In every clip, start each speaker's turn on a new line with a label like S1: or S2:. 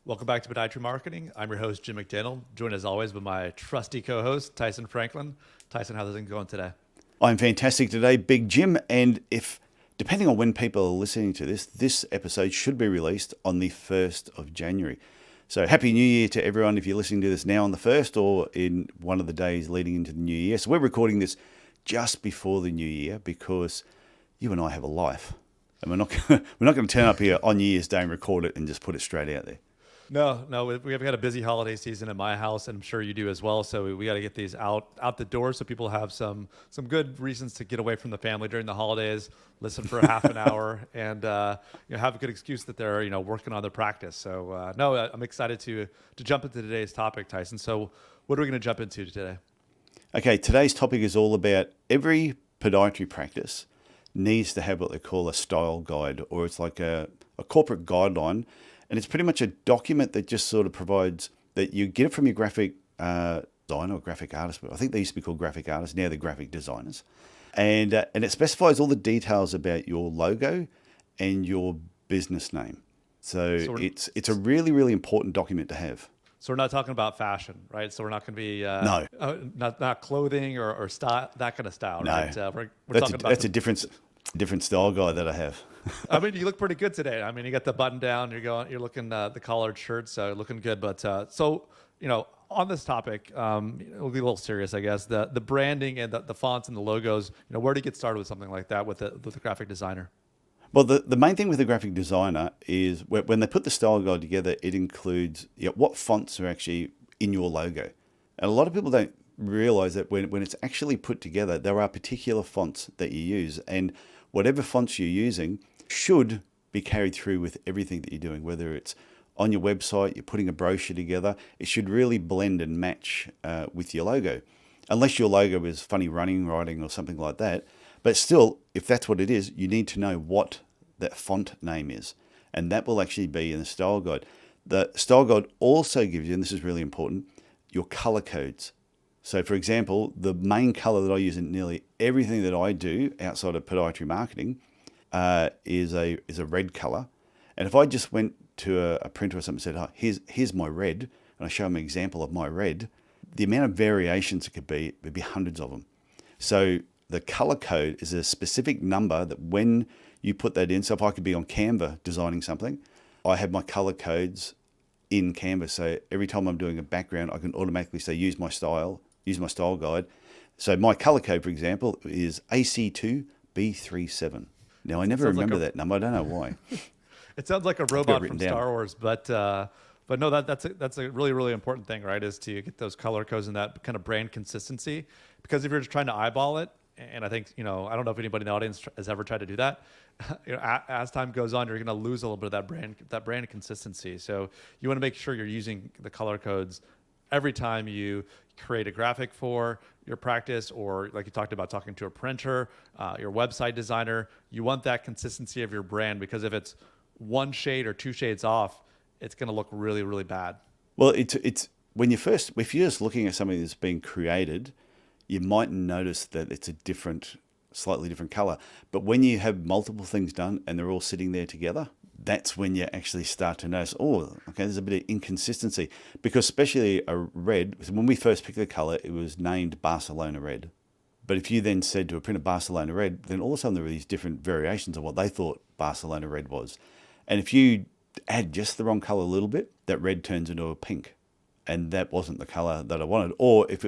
S1: Welcome back to Podiatry Marketing. I'm your host, Jim McDannald, joined as always by my trusty co-host, Tyson Franklin. Tyson, how's it going today?
S2: I'm fantastic today, Big Jim, and if depending on when people are listening to this episode should be released on the 1st of January. So Happy New Year to everyone if you're listening to this now on the 1st or in one of the days leading into the new year. So we're recording this just before the new year because you and I have a life. And we're not going to turn up here on New Year's Day and record it and just put it straight out there.
S1: No, we've got a busy holiday season in my house, and I'm sure you do as well. So we got to get these out the door so people have some good reasons to get away from the family during the holidays, listen for a half an hour, and have a good excuse that they're working on their practice. So I'm excited to jump into today's topic, Tyson. So what are we going to jump into today?
S2: Okay, today's topic is all about every podiatry practice needs to have what they call a style guide, or it's like a corporate guideline. And it's pretty much a document that just sort of provides that you get it from your graphic designer or graphic artist. But I think they used to be called graphic artists. Now they're graphic designers. And it specifies all the details about your logo and your business name. So it's a really, really important document to have.
S1: So we're not talking about fashion, right? So we're not going to be
S2: No.
S1: Not clothing or style, that kind of style,
S2: No.
S1: right? We're talking about
S2: a different style guide that I have.
S1: I mean, you look pretty good today. I mean, you got the button down. You're looking the collared shirt, so looking good. But on this topic, we'll be a little serious, I guess. The branding and the fonts and the logos. Where do you get started with something like that with the graphic designer?
S2: Well, the main thing with the graphic designer is when they put the style guide together, it includes what fonts are actually in your logo. And a lot of people don't realize that when it's actually put together, there are particular fonts that you use. And whatever fonts you're using should be carried through with everything that you're doing, whether it's on your website, you're putting a brochure together, it should really blend and match with your logo. Unless your logo is funny running, writing, or something like that. But still, if that's what it is, you need to know what that font name is. And that will actually be in the style guide. The style guide also gives you, and this is really important, your color codes. So for example, the main color that I use in nearly everything that I do outside of podiatry marketing is a red color. And if I just went to a printer or something and said, here's my red, and I show them an example of my red, the amount of variations it could be would be hundreds of them. So the color code is a specific number that when you put that in, so if I could be on Canva designing something, I have my color codes in Canva. So every time I'm doing a background, I can automatically say, use my style guide. So my color code, for example, is AC2B37. Now, I never remember that number. I don't know why.
S1: It sounds like a robot from Star Wars, but no, that's a really, really important thing, right? Is to get those color codes and that kind of brand consistency. Because if you're just trying to eyeball it, and I think, I don't know if anybody in the audience has ever tried to do that. As time goes on, you're going to lose a little bit of that brand consistency. So you want to make sure you're using the color codes every time you create a graphic for your practice, or like you talked about, talking to a printer, your website designer. You want that consistency of your brand, because if it's one shade or two shades off, it's going to look really, really bad.
S2: Well, it's if you're just looking at something that's being created, you might notice that it's slightly different color. But when you have multiple things done and they're all sitting there together, that's when you actually start to notice, there's a bit of inconsistency. Because especially a red, when we first picked the color, it was named Barcelona red. But if you then said to a printer Barcelona red, then all of a sudden there were these different variations of what they thought Barcelona red was. And if you add just the wrong color a little bit, that red turns into a pink. And that wasn't the color that I wanted. Or if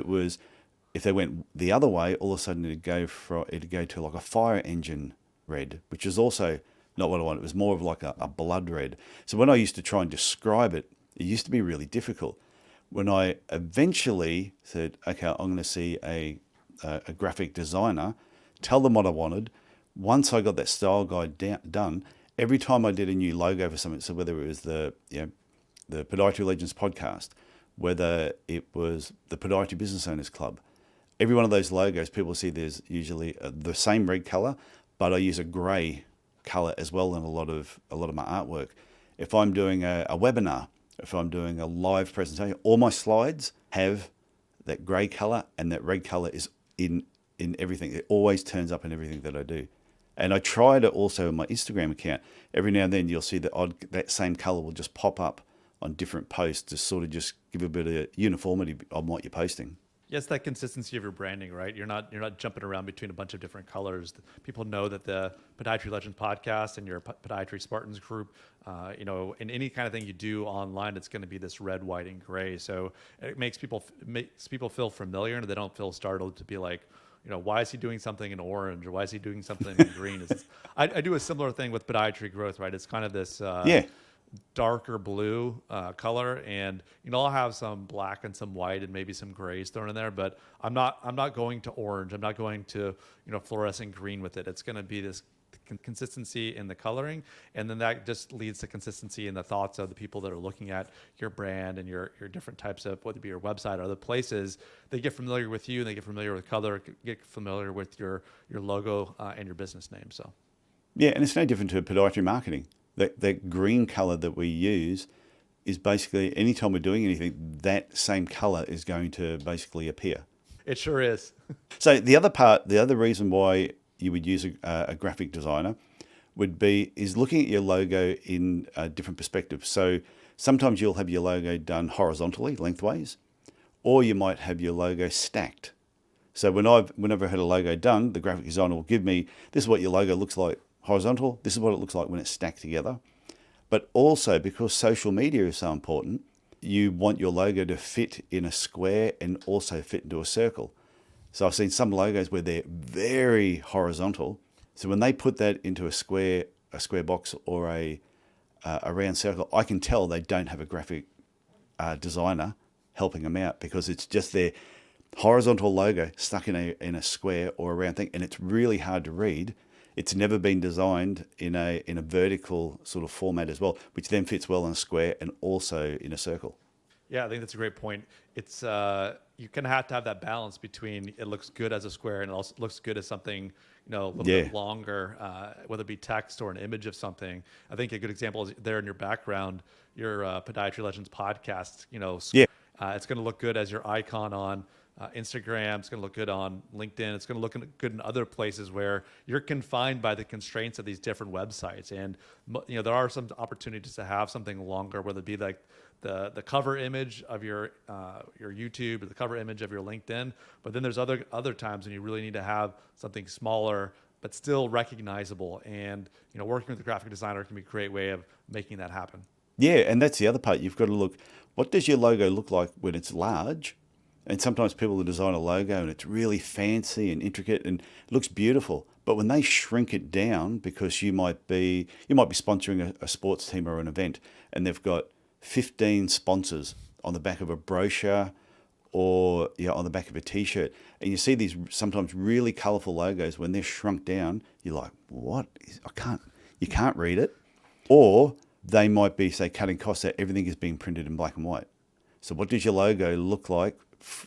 S2: they went the other way, all of a sudden it'd go to like a fire engine red, which is also not what I wanted. It was more of like a blood red. So when I used to try and describe it, it used to be really difficult. When I eventually said, okay, I'm going to see a graphic designer, tell them what I wanted. Once I got that style guide done, every time I did a new logo for something, so whether it was the Podiatry Legends podcast, whether it was the Podiatry Business Owners Club, every one of those logos, people see there's usually the same red color, but I use a gray color as well in a lot of my artwork. If I'm doing a webinar, if I'm doing a live presentation, all my slides have that gray color, and that red color is in everything. It always turns up in everything that I do. And I try to also, in my Instagram account, every now and then you'll see that same color will just pop up on different posts to sort of just give a bit of uniformity on what you're posting.
S1: Yes, that consistency of your branding, right? You're not jumping around between a bunch of different colors. People know that the Podiatry Legends podcast and your Podiatry Spartans group, in any kind of thing you do online, it's going to be this red, white, and gray. So it makes people feel familiar, and they don't feel startled to be like, why is he doing something in orange, or why is he doing something in green? I do a similar thing with Podiatry Growth, right? It's kind of this darker blue color, and I'll have some black and some white and maybe some grays thrown in there, but I'm not going to orange. I'm not going to fluorescent green with it. It's going to be this consistency in the coloring, and then that just leads to consistency in the thoughts of the people that are looking at your brand and your different types of, whether it be your website or other places. They get familiar with you, and they get familiar with color, get familiar with your logo and your business name. So
S2: yeah, and it's no different to podiatry marketing. That green color that we use is basically, anytime we're doing anything, that same color is going to basically appear.
S1: It sure is.
S2: So the other reason why you would use a graphic designer is looking at your logo in a different perspective. So sometimes you'll have your logo done horizontally, lengthways, or you might have your logo stacked. So whenever I had a logo done, the graphic designer will give me, this is what your logo looks like horizontal, this is what it looks like when it's stacked together. But also, because social media is so important, you want your logo to fit in a square and also fit into a circle. So I've seen some logos where they're very horizontal. So when they put that into a square box or a round circle, I can tell they don't have a graphic designer helping them out, because it's just their horizontal logo stuck in a square or a round thing, and it's really hard to read. It's never been designed in a vertical sort of format as well, which then fits well in a square and also in a circle.
S1: Yeah, I think that's a great point. It's you kind of have to have that balance between it looks good as a square and it also looks good as something a little bit longer, whether it be text or an image of something. I think a good example is there in your background, your Podiatry Legends podcast. It's going to look good as your icon on Instagram. It's going to look good on LinkedIn. It's going to look good in other places where you're confined by the constraints of these different websites. And there are some opportunities to have something longer, whether it be like the cover image of your YouTube or the cover image of your LinkedIn. But then there's other times when you really need to have something smaller but still recognizable. And working with a graphic designer can be a great way of making that happen.
S2: Yeah, and that's the other part. You've got to look, what does your logo look like when it's large? And sometimes people will design a logo and it's really fancy and intricate and it looks beautiful. But when they shrink it down, because you might be sponsoring a sports team or an event, and they've got 15 sponsors on the back of a brochure or on the back of a t-shirt, and you see these sometimes really colorful logos, when they're shrunk down, you're like, you can't read it. Or they might be, say, cutting costs, that everything is being printed in black and white. So what does your logo look like,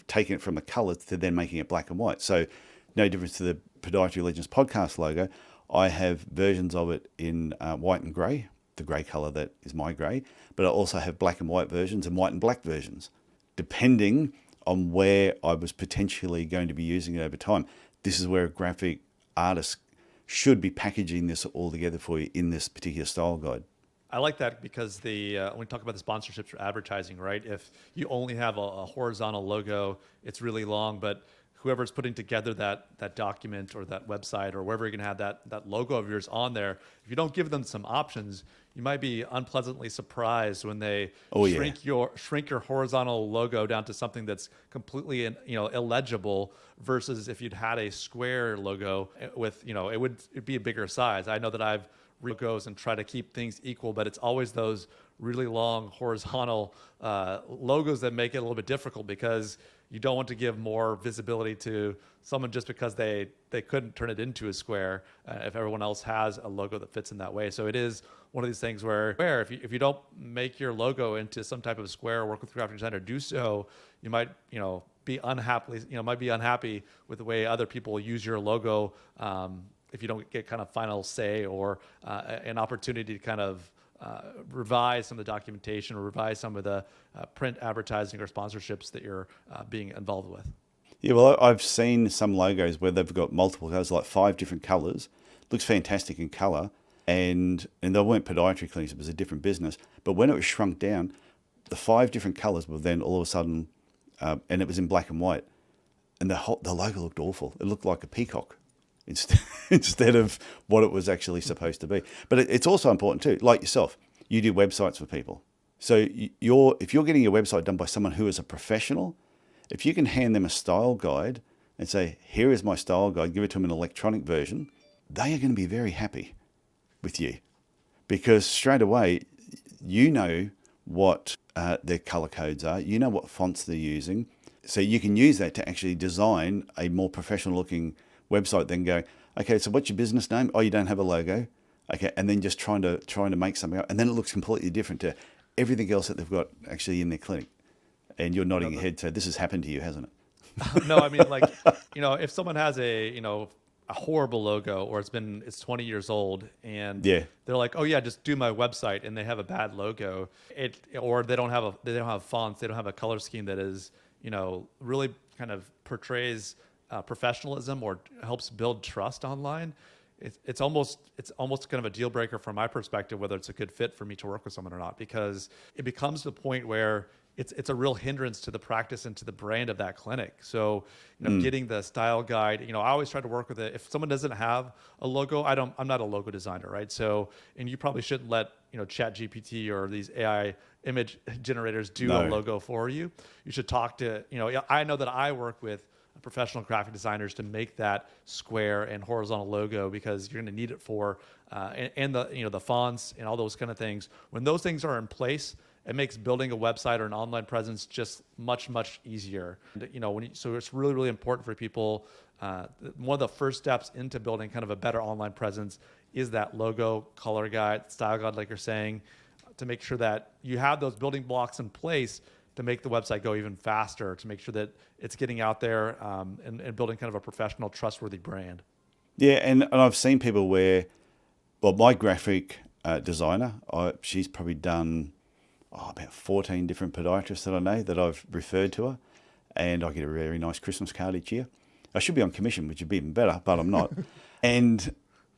S2: taking it from the color to then making it black and white? So no difference to the Podiatry Legends podcast logo. I have versions of it in white and gray, the gray color that is my gray, but I also have black and white versions and white and black versions, depending on where I was potentially going to be using it over time. This is where a graphic artist should be packaging this all together for you in this particular style guide.
S1: I like that because when we talk about the sponsorships for advertising, right? If you only have a horizontal logo, it's really long, but whoever's putting together that document or that website or wherever you're gonna have that logo of yours on there, if you don't give them some options, you might be unpleasantly surprised when they shrink your horizontal logo down to something that's completely illegible, versus if you'd had a square logo with it'd be a bigger size. I know that I've logos and try to keep things equal, but it's always those really long horizontal logos that make it a little bit difficult, because you don't want to give more visibility to someone just because they couldn't turn it into a square if everyone else has a logo that fits in that way. So it is one of these things where if you don't make your logo into some type of square or work with a graphic designer, do so, you might be unhappy with the way other people use your logo. If you don't get kind of final say or an opportunity to kind of revise some of the documentation or revise some of the print advertising or sponsorships that you're being involved with.
S2: Yeah, well, I've seen some logos where they've got multiple colors, like 5 different colors. Looks fantastic in color, and they weren't podiatry clinics; it was a different business. But when it was shrunk down, the 5 different colors were then all of a sudden, and it was in black and white, and the logo looked awful. It looked like a peacock instead of what it was actually supposed to be. But it's also important too, like yourself, you do websites for people. So if you're getting your website done by someone who is a professional, if you can hand them a style guide and say, here is my style guide, give it to them in an electronic version, they are going to be very happy with you, because straight away, you know what their color codes are, you know what fonts they're using. So you can use that to actually design a more professional looking website than going, okay, so what's your business name? Oh, you don't have a logo. Okay. And then just trying to make something up. And then it looks completely different to everything else that they've got actually in their clinic. And you're nodding your head. So this has happened to you, hasn't it?
S1: No, I mean, like, if someone has a horrible logo, or it's 20 years old, and they're like, oh yeah, just do my website, and they have a bad logo, or they don't have fonts, they don't have a color scheme that is, really kind of portrays professionalism or helps build trust online. It's almost kind of a deal breaker from my perspective, whether it's a good fit for me to work with someone or not, because it becomes the point where it's a real hindrance to the practice and to the brand of that clinic. So, getting the style guide, I always try to work with it. If someone doesn't have a logo, I'm not a logo designer, right? So, and you probably shouldn't let, Chat GPT or these AI image generators do a logo for you. You should talk to, I know that I work with professional graphic designers to make that square and horizontal logo, because you're going to need it for, and the, the fonts and all those kind of things. When those things are in place, it makes building a website or an online presence just much, much easier. So it's really, really important for people. One of the first steps into building kind of a better online presence is that logo, color guide, style guide, like you're saying, to make sure that you have those building blocks in place to make the website go even faster, to make sure that it's getting out there, and building kind of a professional, trustworthy brand.
S2: Yeah, and I've seen people where, my graphic designer, she's probably done about 14 different podiatrists that I know that I've referred to her, and I get a very nice Christmas card each year. I should be on commission, which would be even better, but I'm not. and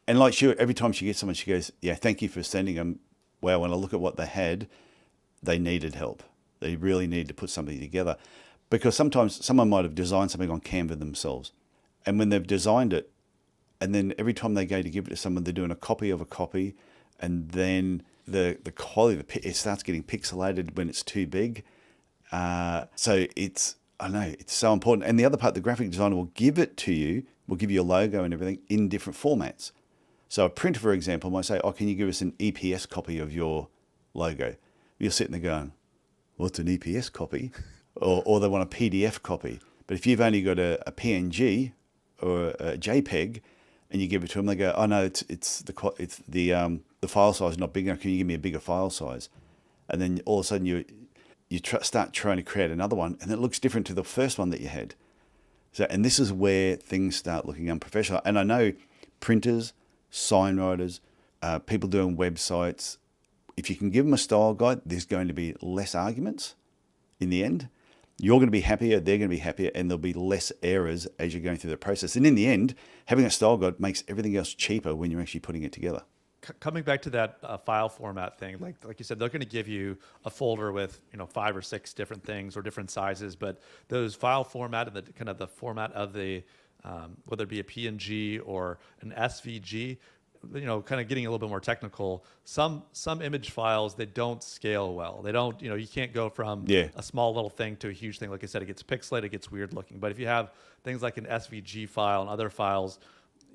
S2: like every time she gets someone, she goes, yeah, thank you for sending them. Well, when I look at what they had, they needed help. They really need to put something together, because sometimes someone might have designed something on Canva themselves, and when they've designed it, and then every time they go to give it to someone, they're doing a copy of a copy, and then the quality, it starts getting pixelated when it's too big. So I know it's so important. And the other part, the graphic designer will give it to you, will give you a logo and everything in different formats. So a printer, for example, might say, oh, can you give us an EPS copy of your logo? You're sitting there going, what's an EPS copy? or they want a PDF copy. But if you've only got a PNG or a JPEG, and you give it to them, they go, oh no, it's the file size is not big enough. Can you give me a bigger file size? And then all of a sudden you start trying to create another one, and it looks different to the first one that you had. So, and this is where things start looking unprofessional. And I know printers, sign writers, people doing websites, if you can give them a style guide, there's going to be less arguments in the end. You're going to be happier, they're going to be happier, and there'll be less errors as you're going through the process. And in the end, having a style guide makes everything else cheaper when you're actually putting it together.
S1: Coming back to that file format thing, like you said, they're going to give you a folder with 5 or 6 different things or different sizes, but those file format and the kind of the format of the whether it be a PNG or an SVG, kind of getting a little bit more technical, some image files, they don't scale well. They don't, you can't go from a small little thing to a huge thing. Like I said, it gets pixelated, it gets weird looking. But if you have things like an SVG file and other files,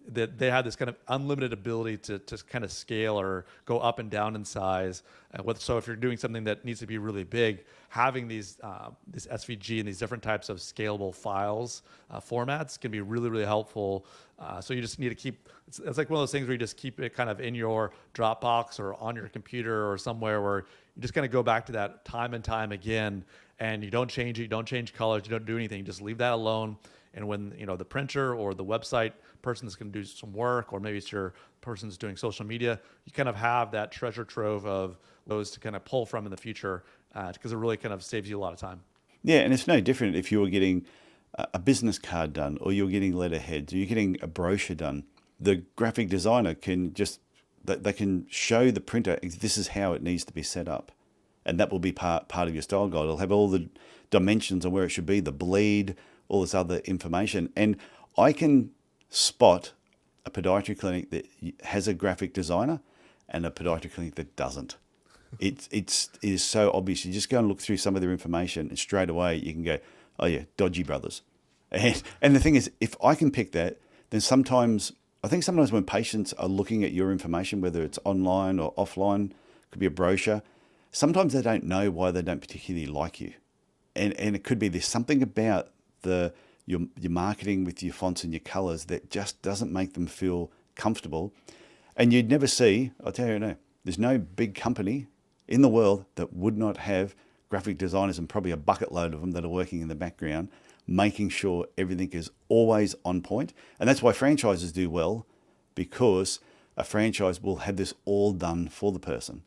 S1: that they have this kind of unlimited ability to kind of scale or go up and down in size. So if you're doing something that needs to be really big, having this SVG and these different types of scalable files formats can be really, really helpful. So you just need to keep, it's like one of those things where you just keep it kind of in your Dropbox or on your computer or somewhere where you just kind of go back to that time and time again, and you don't change it, you don't change colors, you don't do anything, you just leave that alone. And when the printer or the website person is going to do some work, or maybe it's your person's doing social media, you kind of have that treasure trove of those to kind of pull from in the future, because it really kind of saves you a lot of time.
S2: Yeah, and it's no different if you're getting a business card done, or you're getting letterheads, or you're getting a brochure done. The graphic designer can they can show the printer this is how it needs to be set up, and that will be part of your style guide. It'll have all the dimensions on where it should be, the bleed, all this other information. And I can spot a podiatry clinic that has a graphic designer and a podiatry clinic that doesn't. It is so obvious. You just go and look through some of their information, and straight away you can go, oh yeah, dodgy brothers. And the thing is, if I can pick that, then I think sometimes when patients are looking at your information, whether it's online or offline, could be a brochure, sometimes they don't know why they don't particularly like you. And it could be there's something about your marketing with your fonts and your colors that just doesn't make them feel comfortable. And you'd never see, I'll tell you no, there's no big company in the world that would not have graphic designers, and probably a bucket load of them that are working in the background, making sure everything is always on point. And that's why franchises do well, because a franchise will have this all done for the person.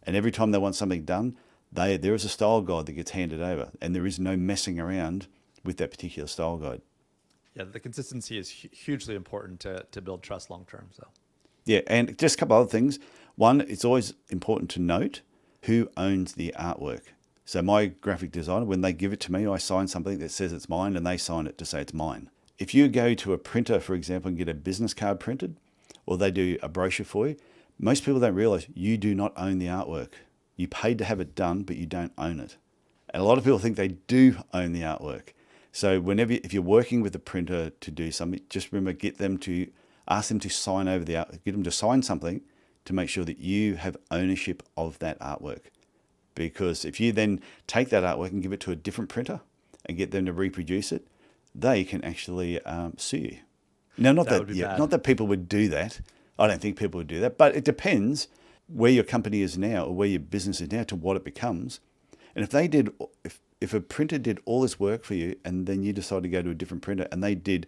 S2: And every time they want something done, there is a style guide that gets handed over, and there is no messing around with that particular style guide.
S1: Yeah, the consistency is hugely important to build trust long term. So.
S2: Yeah, and just a couple other things. One, it's always important to note who owns the artwork. So my graphic designer, when they give it to me, I sign something that says it's mine, and they sign it to say it's mine. If you go to a printer, for example, and get a business card printed, or they do a brochure for you, most people don't realize you do not own the artwork. You paid to have it done, but you don't own it. And a lot of people think they do own the artwork. So if you're working with a printer to do something, just remember, ask them to sign over the art, get them to sign something to make sure that you have ownership of that artwork. Because if you then take that artwork and give it to a different printer and get them to reproduce it, they can actually sue you. Now, not that people would do that. I don't think people would do that, but it depends where your company is now, or where your business is now, to what it becomes. And if a printer did all this work for you, and then you decide to go to a different printer, and they did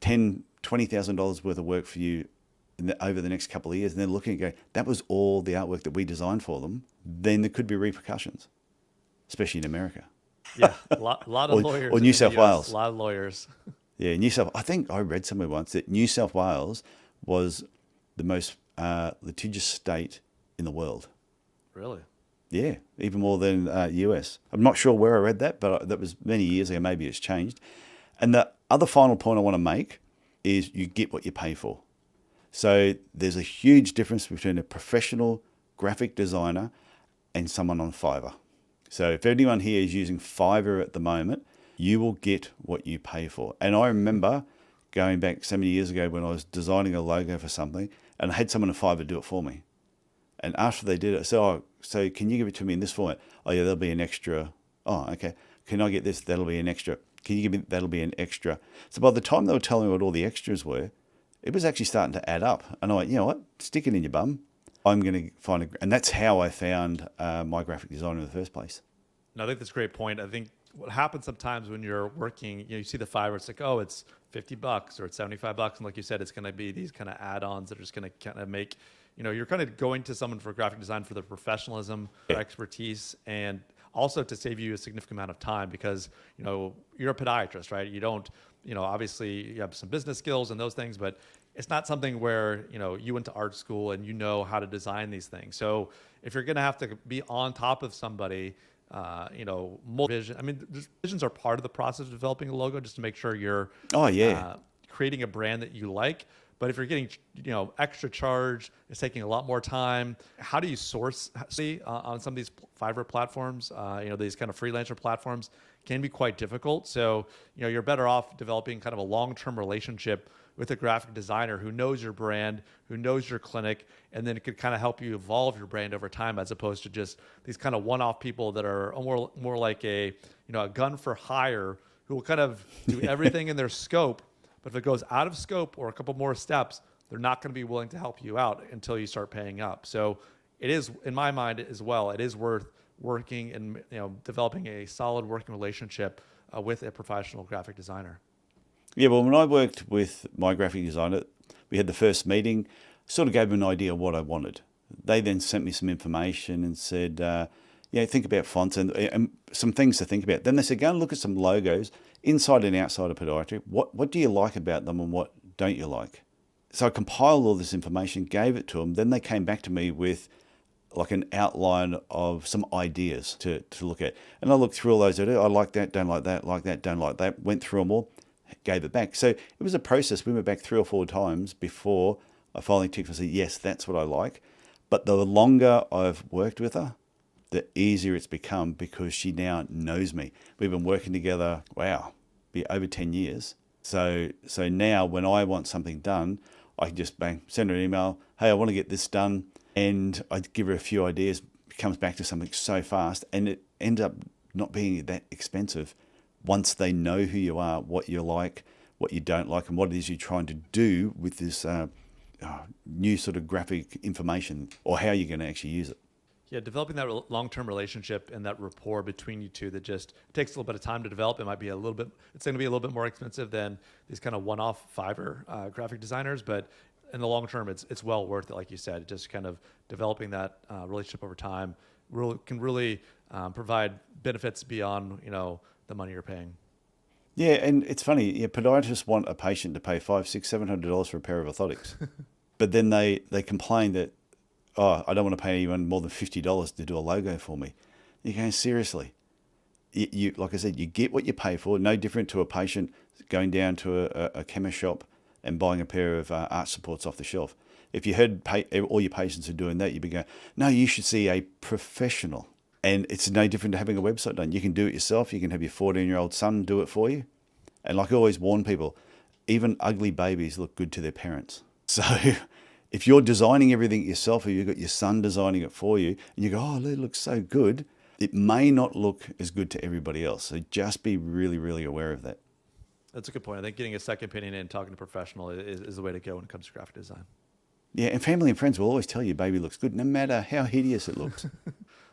S2: $20,000 worth of work for you over the next couple of years, and they're looking and going, that was all the artwork that we designed for them, then there could be repercussions, especially in America.
S1: Yeah, a lot of lawyers.
S2: Or New South Wales.
S1: A lot of lawyers.
S2: Yeah, I think I read somewhere once that New South Wales was the most litigious state in the world.
S1: Really?
S2: Yeah, even more than US. I'm not sure where I read that, but that was many years ago. Maybe it's changed. And the other final point I want to make is you get what you pay for. So there's a huge difference between a professional graphic designer and someone on Fiverr. So if anyone here is using Fiverr at the moment, you will get what you pay for. And I remember going back so many years ago when I was designing a logo for something, and I had someone on Fiverr do it for me. And after they did it, I said, so can you give it to me in this format? Oh yeah, there'll be an extra. Oh, okay. Can I get this? That'll be an extra. Can you give me, that'll be an extra. So by the time they were telling me what all the extras were, it was actually starting to add up. And I went, you know what? Stick it in your bum. I'm going to find and that's how I found my graphic designer in the first place.
S1: No, I think that's a great point. I think what happens sometimes when you're working, you see the Fiverr, it's like, oh, it's $50 or it's $75. And like you said, it's going to be these kind of add-ons that are just going to kind of make, you're kind of going to someone for graphic design for their professionalism, their expertise, and also to save you a significant amount of time because, you're a podiatrist, right? You don't, obviously you have some business skills and those things, but it's not something where, you went to art school and you know how to design these things. So if you're going to have to be on top of somebody, vision. I mean, visions are part of the process of developing a logo just to make sure you're creating a brand that you like. But if you're getting, extra charge, it's taking a lot more time. How do you source on some of these Fiverr platforms? These kind of freelancer platforms can be quite difficult. So, you're better off developing kind of a long-term relationship with a graphic designer who knows your brand, who knows your clinic, and then it could kind of help you evolve your brand over time as opposed to just these kind of one-off people that are more like a gun for hire who will kind of do everything in their scope. But if it goes out of scope or a couple more steps, they're not going to be willing to help you out until you start paying up. So it is, in my mind as well, it is worth working and developing a solid working relationship with a professional graphic designer.
S2: Yeah, well, when I worked with my graphic designer, we had the first meeting, sort of gave them an idea of what I wanted. They then sent me some information and said, think about fonts and some things to think about. Then they said, go and look at some logos inside and outside of podiatry. What do you like about them and what don't you like? So I compiled all this information, gave it to them. Then they came back to me with like an outline of some ideas to look at. And I looked through all those. I like that, don't like that, don't like that. Went through them all, gave it back. So it was a process. We went back 3 or 4 times before I finally ticked and said, yes, that's what I like. But the longer I've worked with her, the easier it's become because she now knows me. We've been working together, be over 10 years. So now when I want something done, I can just send her an email. Hey, I want to get this done. And I give her a few ideas. It comes back to something so fast. And it ends up not being that expensive once they know who you are, what you like, what you don't like, and what it is you're trying to do with this new sort of graphic information, or how you're going to actually use it.
S1: Yeah, developing that long-term relationship and that rapport between you two that just takes a little bit of time to develop. It's going to be a little bit more expensive than these kind of one-off Fiverr graphic designers, but in the long term, it's well worth it. Like you said, just kind of developing that relationship over time can really provide benefits beyond, the money you're paying.
S2: Yeah, and it's funny. Yeah, podiatrists want a patient to pay $500, $600, $700 for a pair of orthotics, but then they complain that, I don't want to pay anyone more than $50 to do a logo for me. You're going, seriously? You like I said, you get what you pay for. No different to a patient going down to a chemist shop and buying a pair of arch supports off the shelf. If you heard all your patients are doing that, you'd be going, no, you should see a professional. And it's no different to having a website done. You can do it yourself. You can have your 14-year-old son do it for you. And like I always warn people, even ugly babies look good to their parents. So if you're designing everything yourself, or you've got your son designing it for you, and you go, oh, it looks so good, it may not look as good to everybody else. So just be really, really aware of that.
S1: That's a good point. I think getting a second opinion and talking to a professional is the way to go when it comes to graphic design.
S2: Yeah, and family and friends will always tell you baby looks good, no matter how hideous it looks.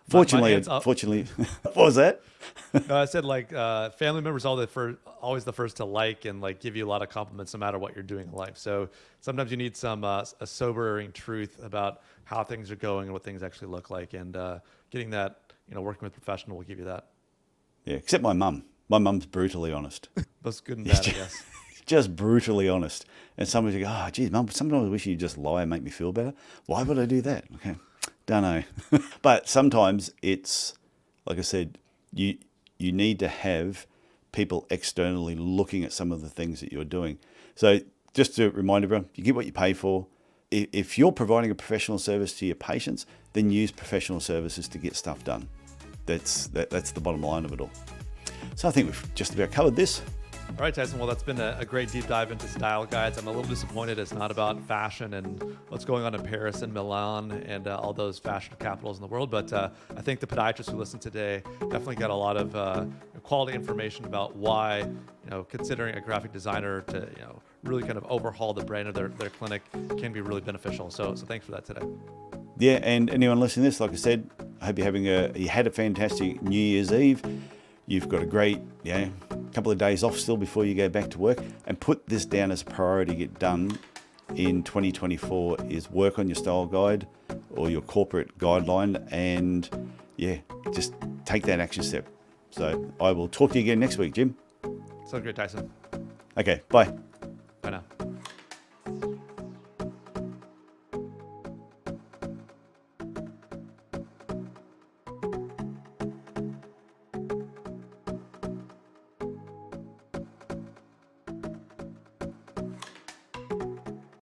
S2: Fortunately, what was that?
S1: No, I said family members always the first to like and give you a lot of compliments no matter what you're doing in life. So sometimes you need some a sobering truth about how things are going and what things actually look like, and getting that, working with a professional will give you that.
S2: Yeah, except my mum. My mum's brutally honest.
S1: Both good and bad, I guess.
S2: Just brutally honest. And somebody's like, oh, geez, Mum, sometimes I wish you'd just lie and make me feel better. Why would I do that? Okay, don't know. But sometimes it's, like I said, you need to have people externally looking at some of the things that you're doing. So just to remind everyone, you get what you pay for. If you're providing a professional service to your patients, then use professional services to get stuff done. That's the bottom line of it all. So I think we've just about covered this.
S1: All right, Tyson. Well, that's been a great deep dive into style guides. I'm a little disappointed it's not about fashion and what's going on in Paris and Milan and all those fashion capitals in the world. But I think the podiatrists who listened today definitely got a lot of quality information about why, considering a graphic designer to, really kind of overhaul the brand of their clinic can be really beneficial. So thanks for that today.
S2: Yeah, and anyone listening to this, like I said, I hope you had a fantastic New Year's Eve. You've got a great couple of days off still before you go back to work, and put this down as a priority to get done in 2024 is work on your style guide or your corporate guideline, and just take that action step. So I will talk to you again next week, Jim.
S1: Sounds great, Tyson.
S2: Okay, bye.